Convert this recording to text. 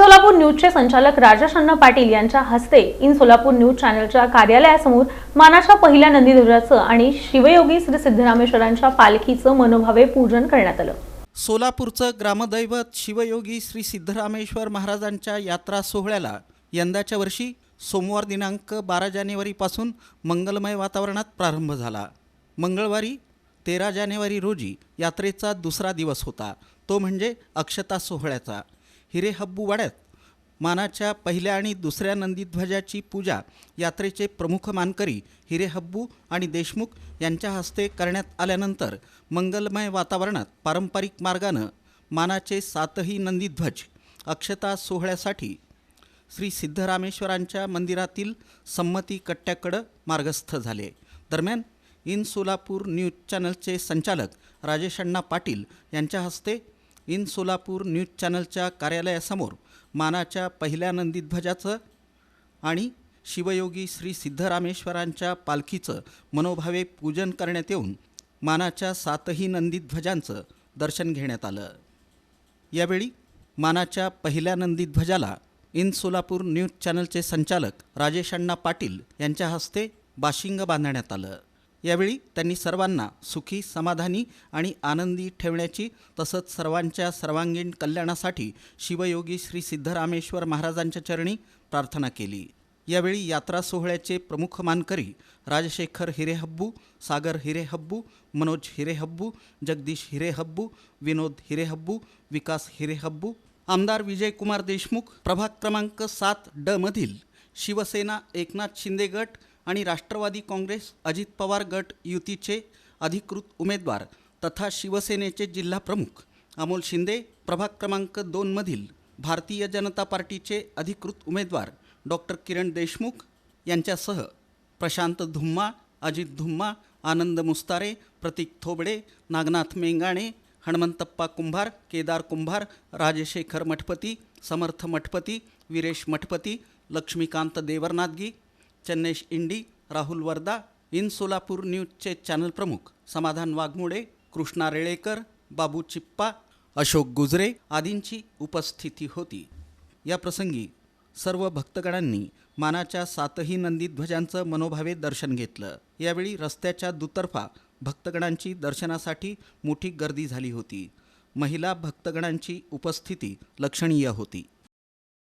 सोलापूर न्यूजचे संचालक राजेश अण्णा पाटील यांच्या हस्ते इन सोलापूर न्यूज चॅनलच्या कार्यालयासमोर मानाच्या पहिल्या नंदीध्वजाचं आणि शिवयोगी श्री सिद्धरामेश्वरांच्या पालखीचं मनोभावे पूजन करण्यात आलं। सोलापूरचं ग्रामदैवत शिवयोगी श्री सिद्धरामेश्वर महाराजांच्या यात्रा सोहळ्याला यंदाच्या वर्षी सोमवार दिनांक 12 जानेवारीपासून मंगलमय वातावरणात प्रारंभ झाला। मंगळवारी 13 जानेवारी रोजी यात्रेचा दुसरा दिवस होता, तो म्हणजे अक्षता सोहळ्याचा। हिरेहब्बू वाड्यात मानाच्या पहिल्या आणि दुसऱ्या नंदीध्वजाची पूजा यात्रेचे प्रमुख मानकरी हिरेहब्बू आणि देशमुख यांच्या हस्ते करण्यात आल्यानंतर मंगलमय वातावरणात पारंपरिक मार्गानं मानाचे 7ही नंदीध्वज अक्षता सोहळ्यासाठी श्री सिद्धरामेश्वरांच्या मंदिरातील संमती कट्ट्याकडे मार्गस्थ झाले। दरम्यान इन सोलापूर न्यूज चॅनलचे संचालक राजेश अण्णा पाटील यांच्या हस्ते इन सोलापूर न्यूज चॅनलच्या कार्यालयासमोर मानाच्या पहिल्या नंदीध्वजाचं आणि शिवयोगी श्री सिद्धरामेश्वरांच्या पालखीचं मनोभावे पूजन करण्यात येऊन मानाच्या 7ही नंदीध्वजांचं दर्शन घेण्यात आलं। यावेळी मानाच्या पहिल्या नंदीध्वजाला इन सोलापूर न्यूज चॅनलचे संचालक राजेश अण्णा पाटील यांच्या हस्ते बाशिंग बांधण्यात आलं। यावेळी त्यांनी सर्वांना सुखी, समाधानी आणि आनंदी ठेवण्याची तसंच सर्वांच्या सर्वांगीण कल्याणासाठी शिवयोगी श्री सिद्धरामेश्वर महाराजांच्या चरणी प्रार्थना केली। यावेळी यात्रा सोहळ्याचे प्रमुख मानकरी राजशेखर हिरेहब्बू, सागर हिरेहब्बू, मनोज हिरेहब्बू, जगदीश हिरेहब्बू, विनोद हिरेहब्बू, विकास हिरेहब्बू, आमदार विजयकुमार देशमुख, प्रभाग क्रमांक 7D मधील शिवसेना एकनाथ शिंदे गट आणि राष्ट्रवादी काँग्रेस अजित पवार गट युतीचे अधिकृत उमेदवार तथा शिवसेनेचे जिल्हा प्रमुख अमोल शिंदे, प्रभाग क्रमांक 2 मधील भारतीय जनता पार्टीचे अधिकृत उमेदवार डॉक्टर किरण देशमुख यांच्यासह प्रशांत धुम्मा, अजित धुम्मा, आनंद मुस्तारे, प्रतीक थोबडे, नागनाथ मेंगाणे, हनुमंतप्पा कुंभार, केदार कुंभार, राजशेखर मठपती, समर्थ मठपती, वीरेश मठपती, लक्ष्मीकांत देवरनाथगी, चन्नेश इंडी, राहुल वर्दा, इन सोलापूर न्यूजचे चॅनल प्रमुख समाधान वाघमोडे, कृष्णा रेळेकर, बाबू चिप्पा, अशोक गुजरे आदींची उपस्थिती होती। या प्रसंगी सर्व भक्तगणांनी मानाच्या 7ही नंदीध्वजांचं मनोभावे दर्शन घेतलं। यावेळी रस्त्याच्या दुतर्फा भक्तगणांची दर्शनासाठी मोठी गर्दी झाली होती। महिला भक्तगणांची उपस्थिती लक्षणीय होती।